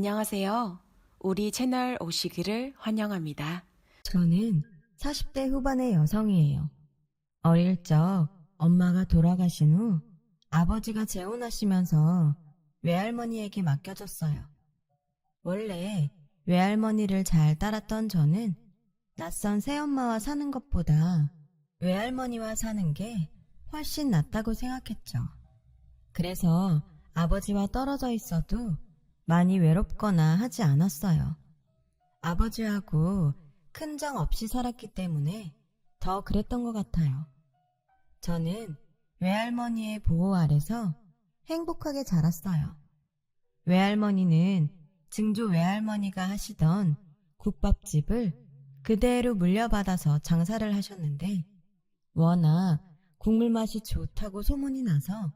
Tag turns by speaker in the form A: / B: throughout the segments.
A: 안녕하세요. 우리 채널 오시기를 환영합니다.
B: 저는 40대 후반의 여성이에요. 어릴 적 엄마가 돌아가신 후 아버지가 재혼하시면서 외할머니에게 맡겨졌어요. 원래 외할머니를 잘 따랐던 저는 낯선 새엄마와 사는 것보다 외할머니와 사는 게 훨씬 낫다고 생각했죠. 그래서 아버지와 떨어져 있어도 많이 외롭거나 하지 않았어요. 아버지하고 큰 정 없이 살았기 때문에 더 그랬던 것 같아요. 저는 외할머니의 보호 아래서 행복하게 자랐어요. 외할머니는 증조 외할머니가 하시던 국밥집을 그대로 물려받아서 장사를 하셨는데 워낙 국물 맛이 좋다고 소문이 나서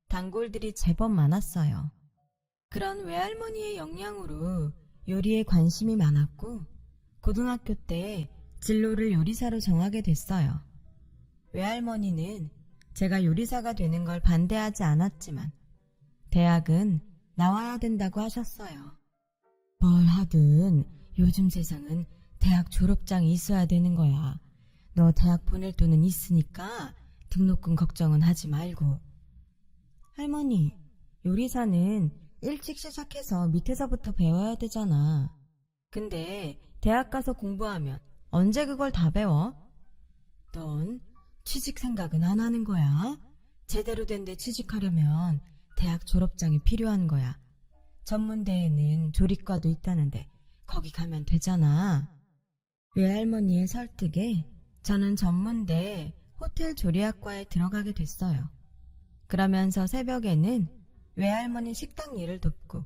B: 단골들이 제법 많았어요. 그런 외할머니의 영향으로 요리에 관심이 많았고 고등학교 때 진로를 요리사로 정하게 됐어요. 외할머니는 제가 요리사가 되는 걸 반대하지 않았지만 대학은 나와야 된다고 하셨어요. 뭘 하든 요즘 세상은 대학 졸업장이 있어야 되는 거야. 너 대학 보낼 돈은 있으니까 등록금 걱정은 하지 말고. 할머니, 요리사는 일찍 시작해서 밑에서부터 배워야 되잖아. 근데 대학 가서 공부하면 언제 그걸 다 배워? 넌 취직 생각은 안 하는 거야. 제대로 된 데 취직하려면 대학 졸업장이 필요한 거야. 전문대에는 조리과도 있다는데 거기 가면 되잖아. 외할머니의 설득에 저는 전문대 호텔 조리학과에 들어가게 됐어요. 그러면서 새벽에는 외할머니 식당 일을 돕고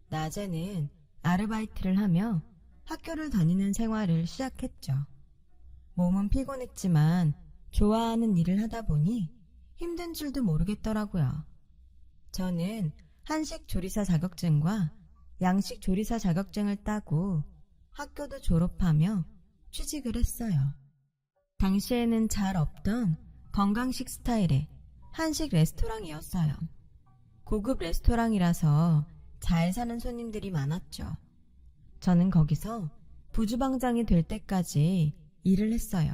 B: 낮에는 아르바이트를 하며 학교를 다니는 생활을 시작했죠. 몸은 피곤했지만 좋아하는 일을 하다 보니 힘든 줄도 모르겠더라고요. 저는 한식 조리사 자격증과 양식 조리사 자격증을 따고 학교도 졸업하며 취직을 했어요. 당시에는 잘 없던 건강식 스타일의 한식 레스토랑이었어요. 고급 레스토랑이라서 잘 사는 손님들이 많았죠. 저는 거기서 부주방장이 될 때까지 일을 했어요.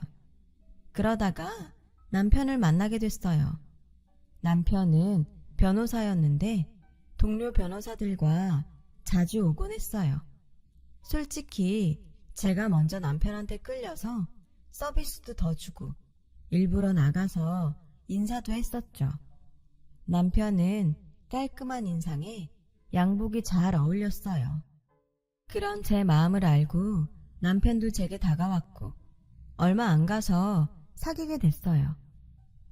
B: 그러다가 남편을 만나게 됐어요. 남편은 변호사였는데 동료 변호사들과 자주 오곤 했어요. 솔직히 제가 먼저 남편한테 끌려서 서비스도 더 주고 일부러 나가서 인사도 했었죠. 남편은 깔끔한 인상에 양복이 잘 어울렸어요. 그런 제 마음을 알고 남편도 제게 다가왔고 얼마 안 가서 사귀게 됐어요.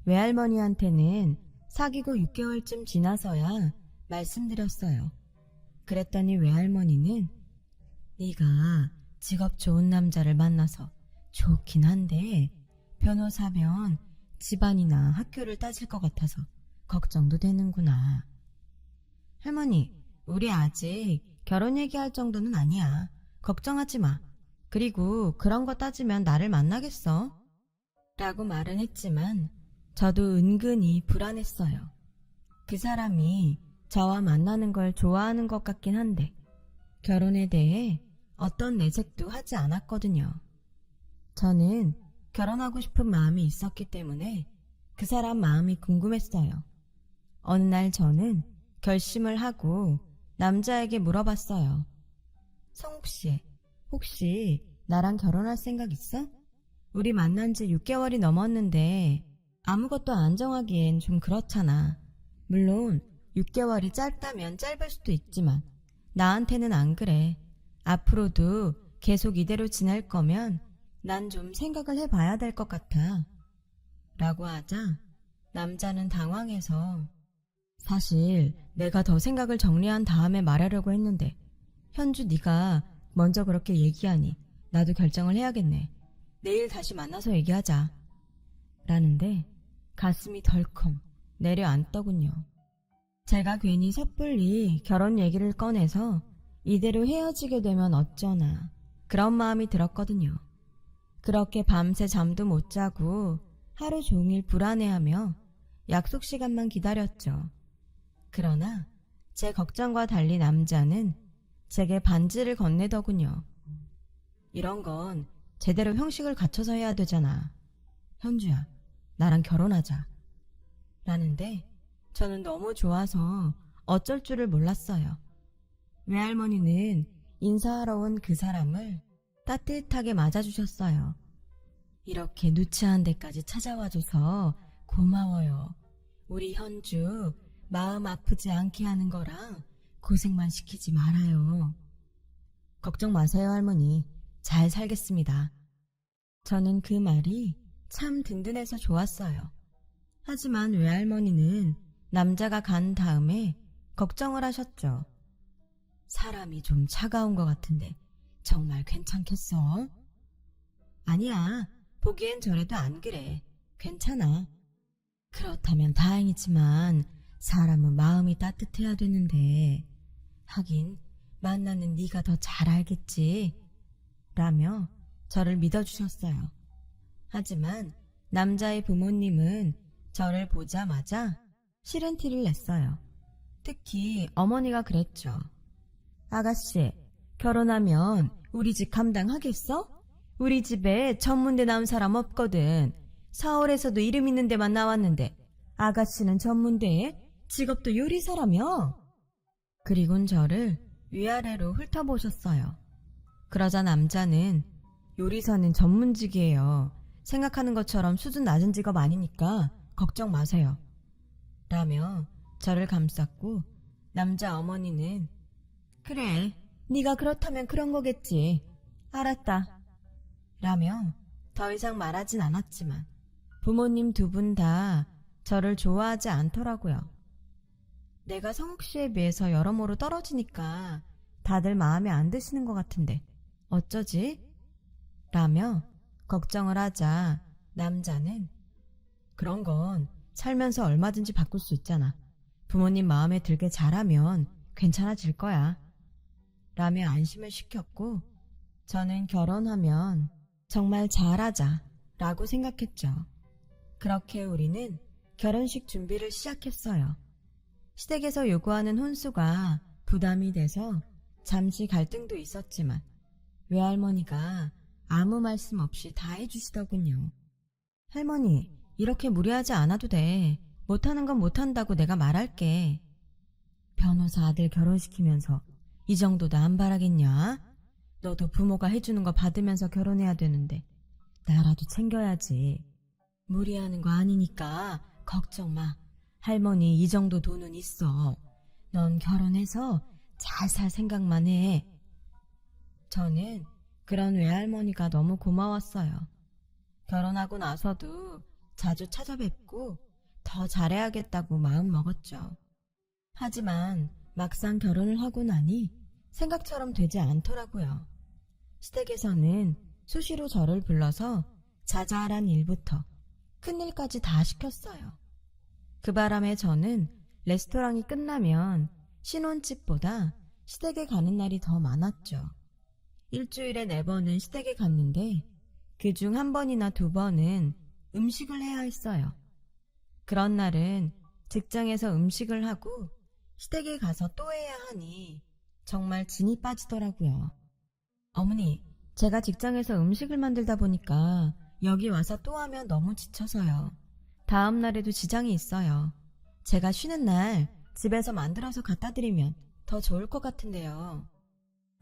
B: 외할머니한테는 사귀고 6개월쯤 지나서야 말씀드렸어요. 그랬더니 외할머니는 네가 직업 좋은 남자를 만나서 좋긴 한데 변호사면 집안이나 학교를 따질 것 같아서 걱정도 되는구나. 할머니, 우리 아직 결혼 얘기할 정도는 아니야. 걱정하지 마. 그리고 그런 거 따지면 나를 만나겠어? 라고 말은 했지만 저도 은근히 불안했어요. 그 사람이 저와 만나는 걸 좋아하는 것 같긴 한데 결혼에 대해 어떤 내색도 하지 않았거든요. 저는 결혼하고 싶은 마음이 있었기 때문에 그 사람 마음이 궁금했어요. 어느 날 저는 결심을 하고 남자에게 물어봤어요. 성욱 씨, 혹시 나랑 결혼할 생각 있어? 우리 만난 지 6개월이 넘었는데 아무것도 안 정하기엔 좀 그렇잖아. 물론 6개월이 짧다면 짧을 수도 있지만 나한테는 안 그래. 앞으로도 계속 이대로 지낼 거면 난 좀 생각을 해봐야 될 것 같아. 라고 하자 남자는 당황해서 사실 내가 더 생각을 정리한 다음에 말하려고 했는데 현주 네가 먼저 그렇게 얘기하니 나도 결정을 해야겠네. 내일 다시 만나서 얘기하자. 라는데 가슴이 덜컹 내려앉더군요. 제가 괜히 섣불리 결혼 얘기를 꺼내서 이대로 헤어지게 되면 어쩌나 그런 마음이 들었거든요. 그렇게 밤새 잠도 못 자고 하루 종일 불안해하며 약속 시간만 기다렸죠. 그러나 제 걱정과 달리 남자는 제게 반지를 건네더군요. 이런 건 제대로 형식을 갖춰서 해야 되잖아. 현주야, 나랑 결혼하자. 라는데 저는 너무 좋아서 어쩔 줄을 몰랐어요. 외할머니는 인사하러 온 그 사람을 따뜻하게 맞아주셨어요. 이렇게 누추한 데까지 찾아와줘서 고마워요. 우리 현주 마음 아프지 않게 하는 거랑 고생만 시키지 말아요. 걱정 마세요, 할머니. 잘 살겠습니다. 저는 그 말이 참 든든해서 좋았어요. 하지만 외할머니는 남자가 간 다음에 걱정을 하셨죠. 사람이 좀 차가운 것 같은데 정말 괜찮겠어? 아니야, 보기엔 저래도 안 그래. 괜찮아. 그렇다면 다행이지만 사람은 마음이 따뜻해야 되는데, 하긴 만나는 네가 더 잘 알겠지. 라며 저를 믿어주셨어요. 하지만 남자의 부모님은 저를 보자마자 싫은 티를 냈어요. 특히 어머니가 그랬죠. 아가씨, 결혼하면 우리 집 감당하겠어? 우리 집에 전문대 나온 사람 없거든. 서울에서도 이름 있는 데만 나왔는데 아가씨는 전문대에 직업도 요리사라며? 그리곤 저를 위아래로 훑어보셨어요. 그러자 남자는 요리사는 전문직이에요. 생각하는 것처럼 수준 낮은 직업 아니니까 걱정 마세요. 라며 저를 감쌌고 남자 어머니는 그래, 네가 그렇다면 그런 거겠지. 알았다. 라며 더 이상 말하진 않았지만 부모님 두 분 다 저를 좋아하지 않더라고요. 내가 성욱 씨에 비해서 여러모로 떨어지니까 다들 마음에 안 드시는 것 같은데 어쩌지? 라며 걱정을 하자 남자는 그런 건 살면서 얼마든지 바꿀 수 있잖아. 부모님 마음에 들게 잘하면 괜찮아질 거야. 라며 안심을 시켰고 저는 결혼하면 정말 잘하자 라고 생각했죠. 그렇게 우리는 결혼식 준비를 시작했어요. 시댁에서 요구하는 혼수가 부담이 돼서 잠시 갈등도 있었지만 외할머니가 아무 말씀 없이 다 해주시더군요. 할머니, 이렇게 무리하지 않아도 돼. 못하는 건 못한다고 내가 말할게. 변호사 아들 결혼시키면서 이 정도도 안 바라겠냐? 너도 부모가 해주는 거 받으면서 결혼해야 되는데 나라도 챙겨야지. 무리하는 거 아니니까 걱정 마. 할머니 이 정도 돈은 있어. 넌 결혼해서 잘 살 생각만 해. 저는 그런 외할머니가 너무 고마웠어요. 결혼하고 나서도 자주 찾아뵙고 더 잘해야겠다고 마음 먹었죠. 하지만 막상 결혼을 하고 나니 생각처럼 되지 않더라고요. 시댁에서는 수시로 저를 불러서 자잘한 일부터 큰일까지 다 시켰어요. 그 바람에 저는 레스토랑이 끝나면 신혼집보다 시댁에 가는 날이 더 많았죠. 일주일에 4번은 시댁에 갔는데 그중 1번이나 2번은 음식을 해야 했어요. 그런 날은 직장에서 음식을 하고 시댁에 가서 또 해야 하니 정말 진이 빠지더라고요. 어머니, 제가 직장에서 음식을 만들다 보니까 여기 와서 또 하면 너무 지쳐서요. 다음 날에도 지장이 있어요. 제가 쉬는 날 집에서 만들어서 갖다 드리면 더 좋을 것 같은데요.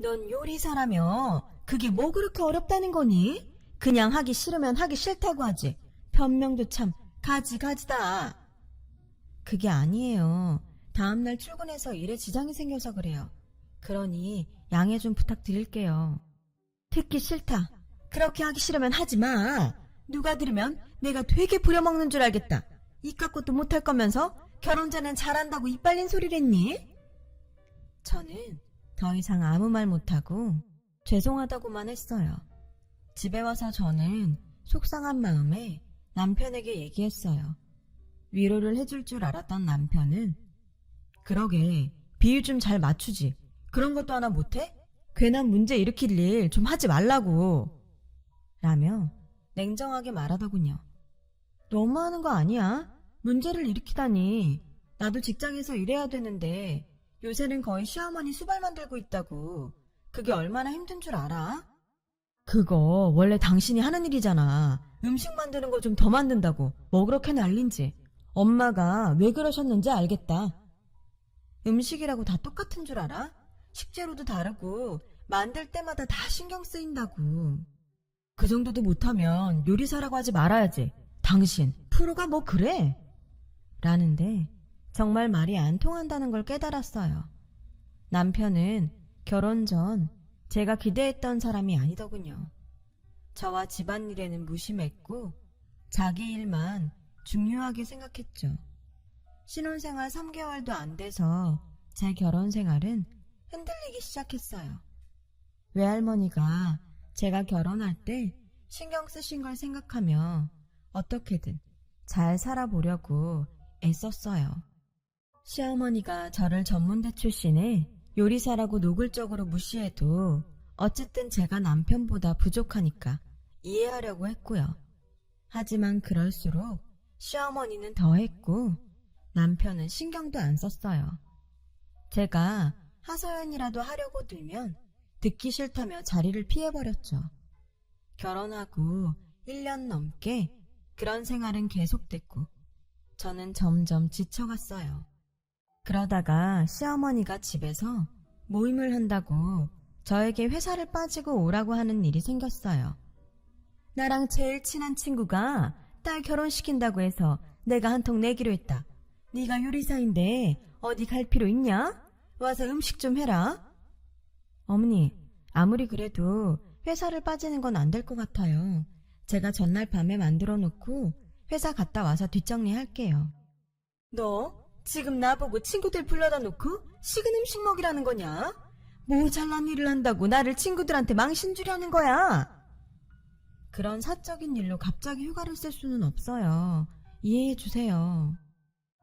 B: 넌 요리사라며 그게 뭐 그렇게 어렵다는 거니? 그냥 하기 싫으면 하기 싫다고 하지. 변명도 참 가지가지다. 그게 아니에요. 다음날 출근해서 일에 지장이 생겨서 그래요. 그러니 양해 좀 부탁드릴게요. 듣기 싫다. 그렇게 하기 싫으면 하지 마. 누가 들으면 내가 되게 부려먹는 줄 알겠다. 이 깎고도 못할 거면서 결혼 전엔 잘한다고 이빨린 소리를 했니? 저는 더 이상 아무 말 못하고 죄송하다고만 했어요. 집에 와서 저는 속상한 마음에 남편에게 얘기했어요. 위로를 해줄 줄 알았던 남편은 그러게, 비유 좀 잘 맞추지. 그런 것도 하나 못해? 괜한 문제 일으킬 일 좀 하지 말라고. 라며 냉정하게 말하더군요. 너무하는 거 아니야? 문제를 일으키다니. 나도 직장에서 일해야 되는데 요새는 거의 시어머니 수발만 들고 있다고. 그게 얼마나 힘든 줄 알아? 그거 원래 당신이 하는 일이잖아. 음식 만드는 거 좀 더 만든다고. 뭐 그렇게 난린지. 엄마가 왜 그러셨는지 알겠다. 음식이라고 다 똑같은 줄 알아? 식재료도 다르고 만들 때마다 다 신경 쓰인다고. 그 정도도 못하면 요리사라고 하지 말아야지. 당신 프로가 뭐 그래? 라는데 정말 말이 안 통한다는 걸 깨달았어요. 남편은 결혼 전 제가 기대했던 사람이 아니더군요. 저와 집안일에는 무심했고 자기 일만 중요하게 생각했죠. 신혼생활 3개월도 안 돼서 제 결혼 생활은 흔들리기 시작했어요. 외할머니가 제가 결혼할 때 신경 쓰신 걸 생각하며 어떻게든 잘 살아보려고 애썼어요. 시어머니가 저를 전문대 출신의 요리사라고 노골적으로 무시해도 어쨌든 제가 남편보다 부족하니까 이해하려고 했고요. 하지만 그럴수록 시어머니는 더 했고 남편은 신경도 안 썼어요. 제가 하소연이라도 하려고 들면 듣기 싫다며 자리를 피해버렸죠. 결혼하고 1년 넘게 그런 생활은 계속됐고 저는 점점 지쳐갔어요. 그러다가 시어머니가 집에서 모임을 한다고 저에게 회사를 빠지고 오라고 하는 일이 생겼어요. 나랑 제일 친한 친구가 딸 결혼시킨다고 해서 내가 한 통 내기로 했다. 네가 요리사인데 어디 갈 필요 있냐? 와서 음식 좀 해라. 어머니, 아무리 그래도 회사를 빠지는 건 안 될 것 같아요. 제가 전날 밤에 만들어 놓고 회사 갔다 와서 뒷정리할게요. 너 지금 나보고 친구들 불러다 놓고 식은 음식 먹이라는 거냐? 뭐 잘난 일을 한다고 나를 친구들한테 망신 주려는 거야? 그런 사적인 일로 갑자기 휴가를 쓸 수는 없어요. 이해해 주세요.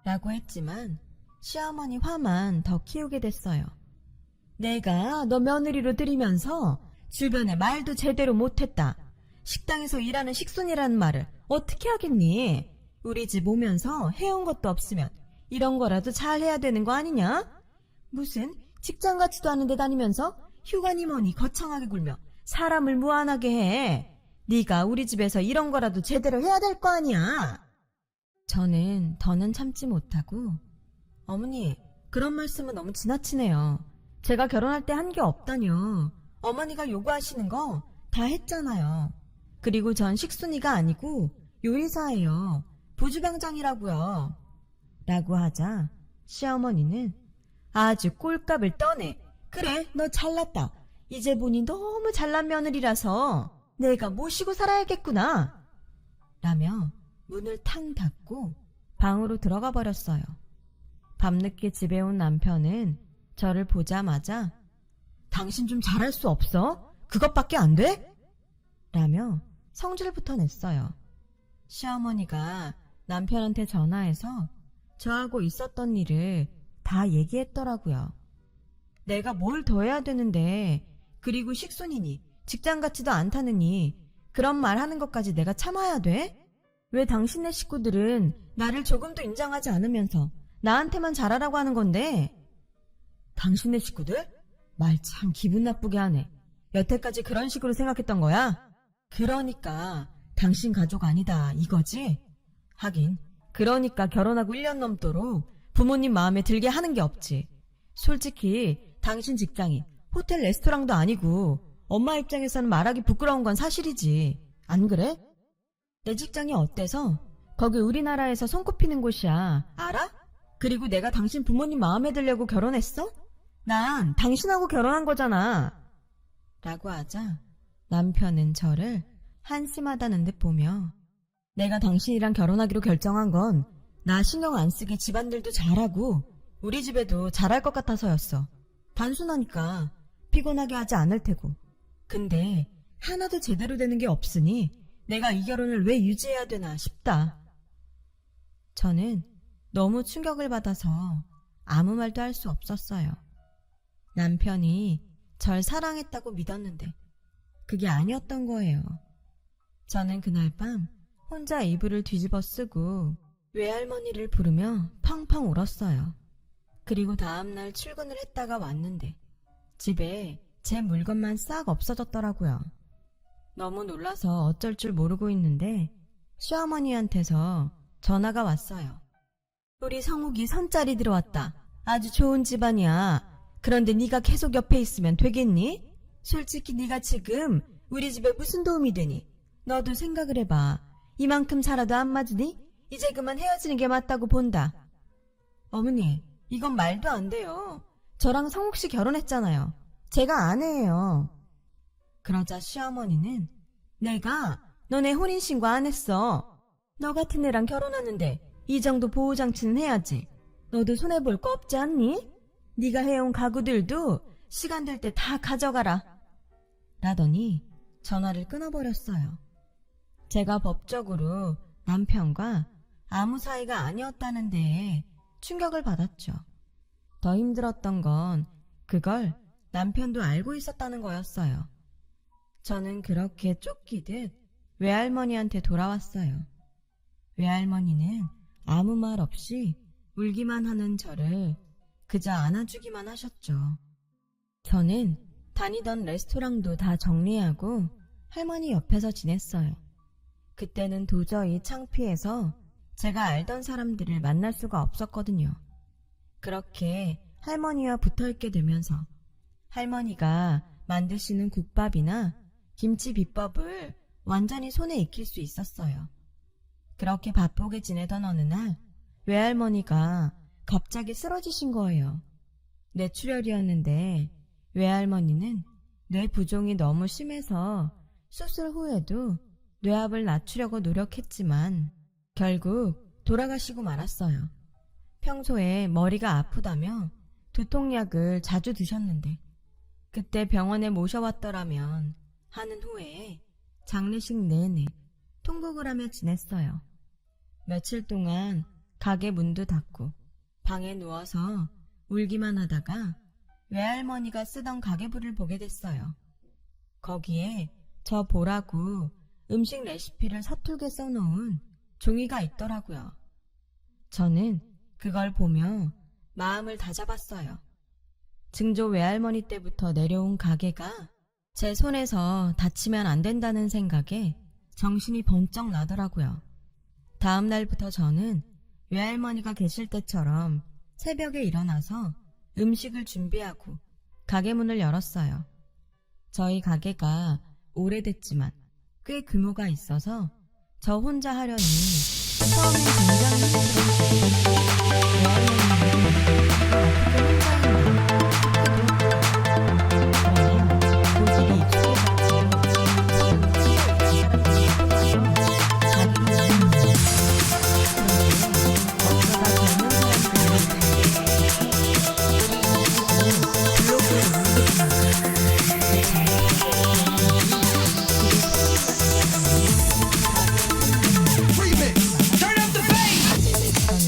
B: 라고 했지만 시어머니 화만 더 키우게 됐어요. 내가 너 며느리로 들이면서 주변에 말도 제대로 못했다. 식당에서 일하는 식순이라는 말을 어떻게 하겠니? 우리 집 오면서 해온 것도 없으면 이런 거라도 잘 해야 되는 거 아니냐? 무슨 직장 같지도 않은데 다니면서 휴가니 뭐니 거창하게 굴며 사람을 무안하게 해. 네가 우리 집에서 이런 거라도 제대로 해야 될 거 아니야. 저는 더는 참지 못하고 어머니, 그런 말씀은 너무 지나치네요. 제가 결혼할 때 한 게 없다뇨. 어머니가 요구하시는 거 다 했잖아요. 그리고 전 식순이가 아니고 요리사예요. 부주병장이라고요. 라고 하자 시어머니는 아주 꼴값을 떠내. 그래, 너 잘났다. 이제 보니 너무 잘난 며느리라서 내가 모시고 살아야겠구나. 라며 문을 탕 닫고 방으로 들어가 버렸어요. 밤늦게 집에 온 남편은 저를 보자마자 당신 좀 잘할 수 없어? 그것밖에 안 돼? 라며 성질부터 냈어요. 시어머니가 남편한테 전화해서 저하고 있었던 일을 다 얘기했더라고요. 내가 뭘 더 해야 되는데, 그리고 식순이니 직장 같지도 않다느니 그런 말 하는 것까지 내가 참아야 돼? 왜 당신네 식구들은 나를 조금도 인정하지 않으면서 나한테만 잘하라고 하는 건데? 당신네 식구들? 말 참 기분 나쁘게 하네. 여태까지 그런 식으로 생각했던 거야? 그러니까 당신 가족 아니다 이거지? 하긴 그러니까 결혼하고 1년 넘도록 부모님 마음에 들게 하는 게 없지. 솔직히 당신 직장이 호텔 레스토랑도 아니고 엄마 입장에서는 말하기 부끄러운 건 사실이지. 안 그래? 내 직장이 어때서? 거기 우리나라에서 손꼽히는 곳이야. 알아? 그리고 내가 당신 부모님 마음에 들려고 결혼했어? 난 당신하고 결혼한 거잖아. 라고 하자 남편은 저를 한심하다는 듯 보며 내가 당신이랑 결혼하기로 결정한 건 나 신경 안 쓰게 집안일도 잘하고 우리 집에도 잘할 것 같아서였어. 단순하니까 피곤하게 하지 않을 테고. 근데 하나도 제대로 되는 게 없으니 내가 이 결혼을 왜 유지해야 되나 싶다. 저는 너무 충격을 받아서 아무 말도 할 수 없었어요. 남편이 절 사랑했다고 믿었는데 그게 아니었던 거예요. 저는 그날 밤 혼자 이불을 뒤집어 쓰고 외할머니를 부르며 펑펑 울었어요. 그리고 다음날 출근을 했다가 왔는데 집에 제 물건만 싹 없어졌더라고요. 너무 놀라서 어쩔 줄 모르고 있는데 시어머니한테서 전화가 왔어요. 우리 성욱이 선짜리 들어왔다. 아주 좋은 집안이야. 그런데 네가 계속 옆에 있으면 되겠니? 솔직히 네가 지금 우리 집에 무슨 도움이 되니? 너도 생각을 해봐. 이만큼 살아도 안 맞으니? 이제 그만 헤어지는 게 맞다고 본다. 어머니, 이건 말도 안 돼요. 저랑 성욱 씨 결혼했잖아요. 제가 아내예요. 그러자 시어머니는 내가 너네 혼인신고 안 했어. 너 같은 애랑 결혼하는데 이 정도 보호장치는 해야지. 너도 손해볼 거 없지 않니? 네가 해온 가구들도 시간 될 때 다 가져가라. 라더니 전화를 끊어버렸어요. 제가 법적으로 남편과 아무 사이가 아니었다는 데에 충격을 받았죠. 더 힘들었던 건 그걸 남편도 알고 있었다는 거였어요. 저는 그렇게 쫓기듯 외할머니한테 돌아왔어요. 외할머니는 아무 말 없이 울기만 하는 저를 그저 안아주기만 하셨죠. 저는 다니던 레스토랑도 다 정리하고 할머니 옆에서 지냈어요. 그때는 도저히 창피해서 제가 알던 사람들을 만날 수가 없었거든요. 그렇게 할머니와 붙어있게 되면서 할머니가 만드시는 국밥이나 김치 비법을 완전히 손에 익힐 수 있었어요. 그렇게 바쁘게 지내던 어느 날 외할머니가 갑자기 쓰러지신 거예요. 뇌출혈이었는데 외할머니는 뇌 부종이 너무 심해서 수술 후에도 뇌압을 낮추려고 노력했지만 결국 돌아가시고 말았어요. 평소에 머리가 아프다며 두통약을 자주 드셨는데 그때 병원에 모셔왔더라면 하는 후에 장례식 내내 통곡을 하며 지냈어요. 며칠 동안 가게 문도 닫고 방에 누워서 울기만 하다가 외할머니가 쓰던 가계부를 보게 됐어요. 거기에 저 보라고 음식 레시피를 서툴게 써놓은 종이가 있더라고요. 저는 그걸 보며 마음을 다잡았어요. 증조 외할머니 때부터 내려온 가게가 제 손에서 다치면 안 된다는 생각에 정신이 번쩍 나더라고요. 다음 날부터 저는 외할머니가 계실 때처럼 새벽에 일어나서 음식을 준비하고 가게 문을 열었어요. 저희 가게가 오래됐지만 꽤 규모가 있어서 저 혼자 하려니 처음엔 굉장히 힘들었어요.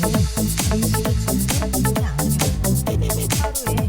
B: 외할머니는 어떻게 혼자 했나 그러나 고집이 하루에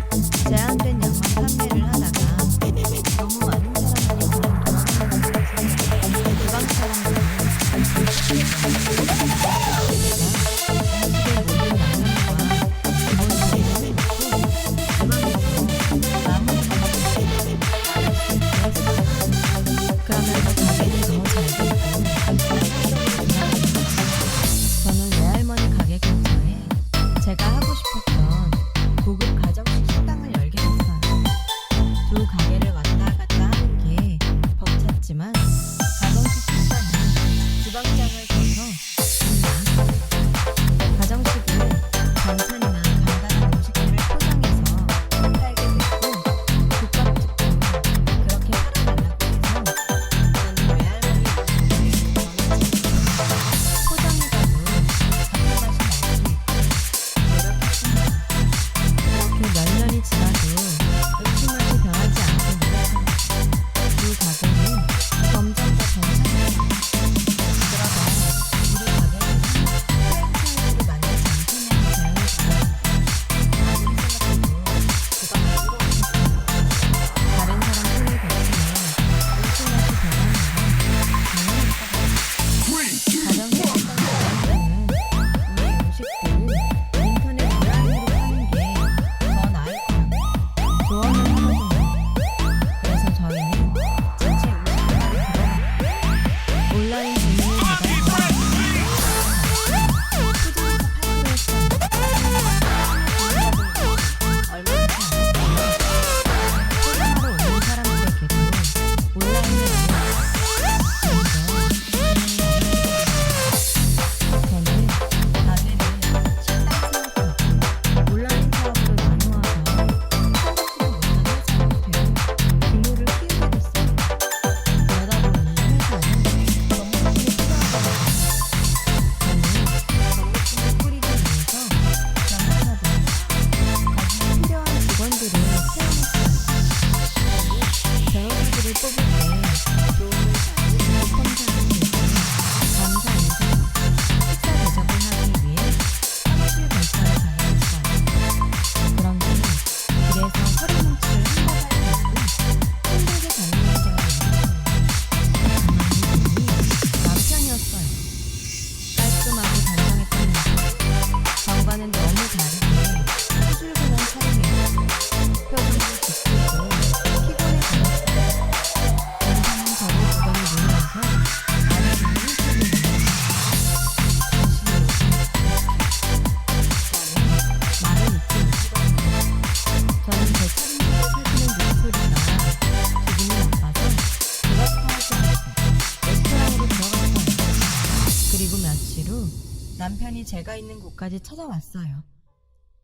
B: 제가 있는 곳까지 찾아왔어요.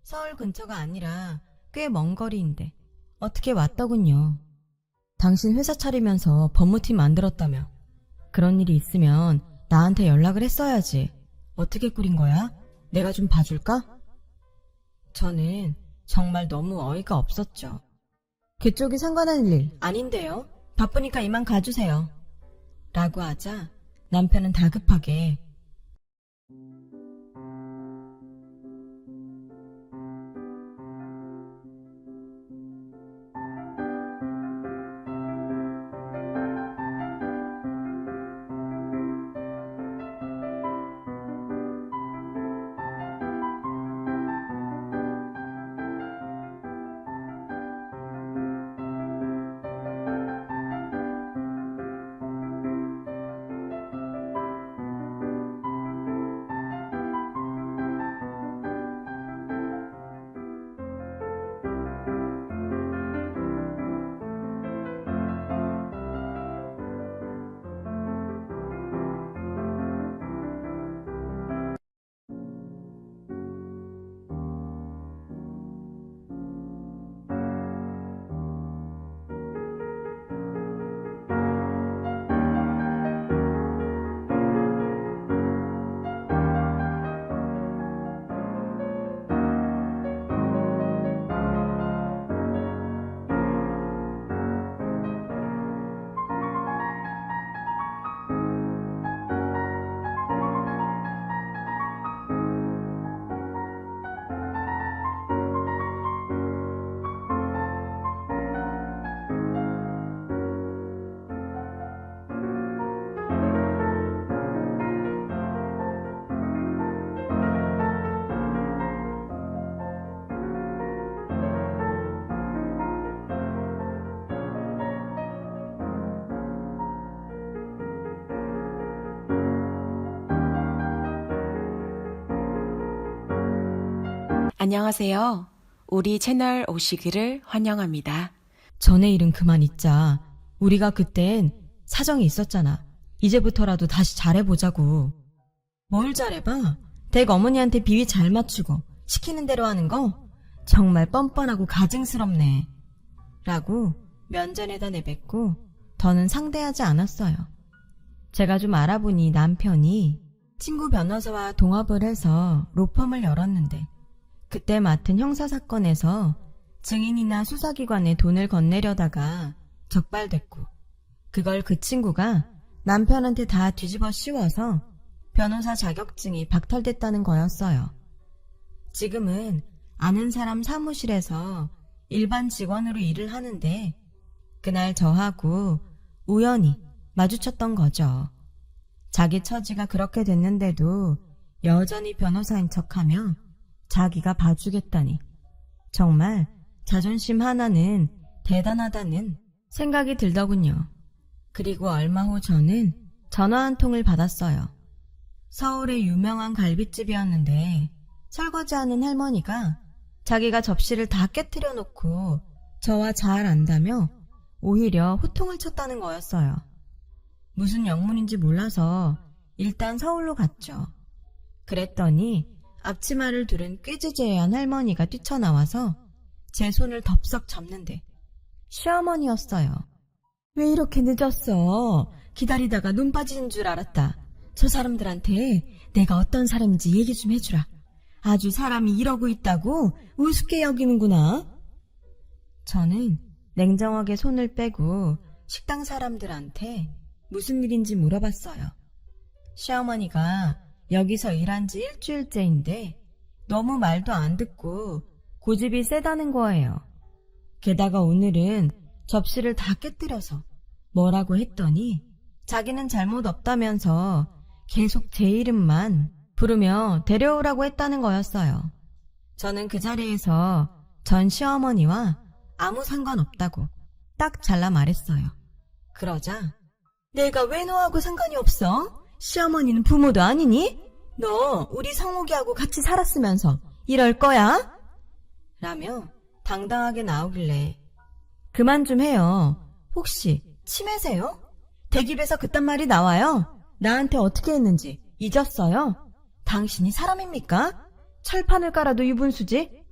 B: 서울 근처가 아니라 꽤 먼 거리인데 어떻게 왔더군요. 당신 회사 차리면서 법무팀 만들었다며. 그런 일이 있으면 나한테 연락을 했어야지. 어떻게 꾸린 거야? 내가 좀 봐줄까? 저는 정말 너무 어이가 없었죠. 그쪽이 상관할 일 아닌데요. 바쁘니까 이만 가주세요. 라고 하자 남편은 다급하게
A: 안녕하세요. 우리 채널 오시기를 환영합니다.
B: 전에 일은 그만 잊자. 우리가 그땐 사정이 있었잖아. 이제부터라도 다시 잘해보자고. 뭘 잘해봐? 댁 어머니한테 비위 잘 맞추고 시키는 대로 하는 거? 정말 뻔뻔하고 가증스럽네. 라고 면전에다 내뱉고 더는 상대하지 않았어요. 제가 좀 알아보니 남편이 친구 변호사와 동업을 해서 로펌을 열었는데 그때 맡은 형사사건에서 증인이나 수사기관에 돈을 건네려다가 적발됐고 그걸 그 친구가 남편한테 다 뒤집어 씌워서 변호사 자격증이 박탈됐다는 거였어요. 지금은 아는 사람 사무실에서 일반 직원으로 일을 하는데 그날 저하고 우연히 마주쳤던 거죠. 자기 처지가 그렇게 됐는데도 여전히 변호사인 척하며 자기가 봐주겠다니 정말 자존심 하나는 대단하다는 생각이 들더군요. 그리고 얼마 후 저는 전화 한 통을 받았어요. 서울의 유명한 갈비집이었는데 설거지하는 할머니가 자기가 접시를 다 깨트려 놓고 저와 잘 안다며 오히려 호통을 쳤다는 거였어요. 무슨 영문인지 몰라서 일단 서울로 갔죠. 그랬더니 앞치마를 두른 꾀지죄한 할머니가 뛰쳐나와서 제 손을 덥석 잡는데 시어머니였어요. 왜 이렇게 늦었어? 기다리다가 눈 빠지는 줄 알았다. 저 사람들한테 내가 어떤 사람인지 얘기 좀 해주라. 아주 사람이 이러고 있다고 우습게 여기는구나. 저는 냉정하게 손을 빼고 식당 사람들한테 무슨 일인지 물어봤어요. 시어머니가 여기서 일한 지 일주일째인데 너무 말도 안 듣고 고집이 세다는 거예요. 게다가 오늘은 접시를 다 깨뜨려서 뭐라고 했더니 자기는 잘못 없다면서 계속 제 이름만 부르며 데려오라고 했다는 거였어요. 저는 그 자리에서 전 시어머니와 아무 상관없다고 딱 잘라 말했어요. 그러자 내가 왜 너하고 상관이 없어? 시어머니는 부모도 아니니? 너 우리 성욱이하고 같이 살았으면서 이럴 거야? 라며 당당하게 나오길래 그만 좀 해요. 혹시 치매세요? 댁입에서 그딴 말이 나와요? 나한테 어떻게 했는지 잊었어요? 당신이 사람입니까? 철판을 깔아도 유분수지?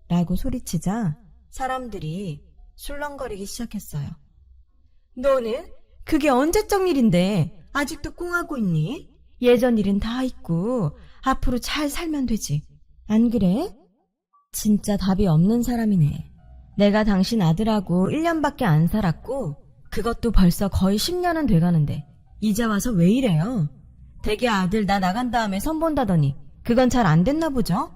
B: 라고 소리치자 사람들이 술렁거리기 시작했어요. 너는 그게 언제적 일인데 아직도 꽁하고 있니? 예전 일은 다 잊고 앞으로 잘 살면 되지. 안 그래? 진짜 답이 없는 사람이네. 내가 당신 아들하고 1년밖에 안 살았고 그것도 벌써 거의 10년은 돼가는데 이제 와서 왜 이래요? 대개 아들 나 나간 다음에 선본다더니 그건 잘 안 됐나 보죠?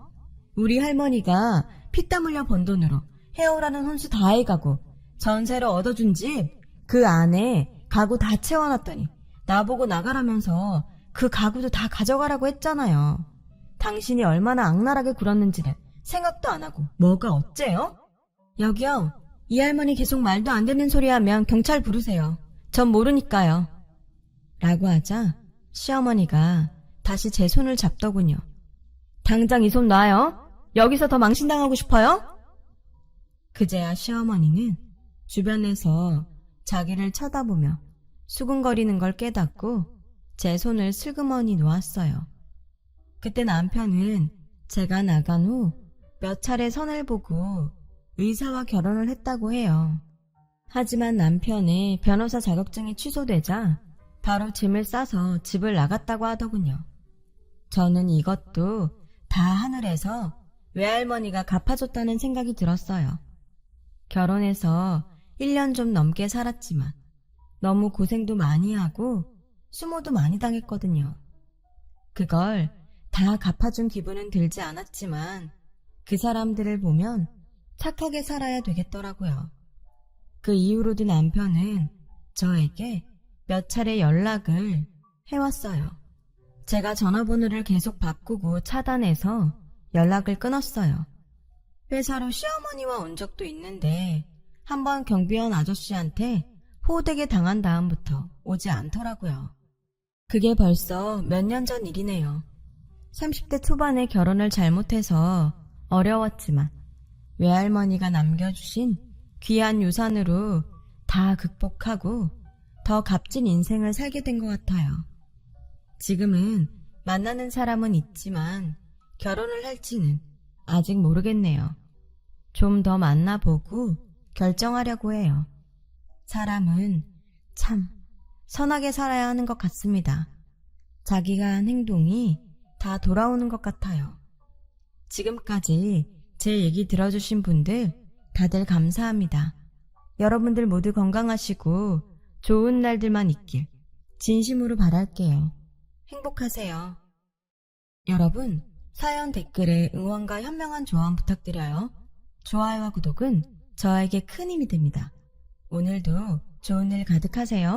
B: 우리 할머니가 피땀 흘려 번 돈으로 해오라는 혼수 다 해가고 전세로 얻어준 집 그 안에 가구 다 채워놨더니 나보고 나가라면서 그 가구도 다 가져가라고 했잖아요. 당신이 얼마나 악랄하게 굴었는지는 생각도 안 하고 뭐가 어째요? 여기요. 이 할머니 계속 말도 안 되는 소리 하면 경찰 부르세요. 전 모르니까요. 라고 하자 시어머니가 다시 제 손을 잡더군요. 당장 이 손 놔요. 여기서 더 망신당하고 싶어요? 그제야 시어머니는 주변에서 자기를 쳐다보며 수근거리는 걸 깨닫고 제 손을 슬그머니 놓았어요. 그때 남편은 제가 나간 후 몇 차례 선을 보고 의사와 결혼을 했다고 해요. 하지만 남편의 변호사 자격증이 취소되자 바로 짐을 싸서 집을 나갔다고 하더군요. 저는 이것도 다 하늘에서 외할머니가 갚아줬다는 생각이 들었어요. 결혼해서 1년 좀 넘게 살았지만 너무 고생도 많이 하고 수모도 많이 당했거든요. 그걸 다 갚아준 기분은 들지 않았지만 그 사람들을 보면 착하게 살아야 되겠더라고요. 그 이후로도 남편은 저에게 몇 차례 연락을 해왔어요. 제가 전화번호를 계속 바꾸고 차단해서 연락을 끊었어요. 회사로 시어머니와 온 적도 있는데 한번 경비원 아저씨한테 호되게 당한 다음부터 오지 않더라고요. 그게 벌써 몇 년 전 일이네요. 30대 초반에 결혼을 잘못해서 어려웠지만 외할머니가 남겨주신 귀한 유산으로 다 극복하고 더 값진 인생을 살게 된 것 같아요. 지금은 만나는 사람은 있지만 결혼을 할지는 아직 모르겠네요. 좀 더 만나보고 결정하려고 해요. 사람은 참 선하게 살아야 하는 것 같습니다. 자기가 한 행동이 다 돌아오는 것 같아요. 지금까지 제 얘기 들어주신 분들 다들 감사합니다. 여러분들 모두 건강하시고 좋은 날들만 있길 진심으로 바랄게요. 행복하세요. 여러분, 사연 댓글에 응원과 현명한 조언 부탁드려요. 좋아요와 구독은 저에게 큰 힘이 됩니다. 오늘도 좋은 일 가득하세요.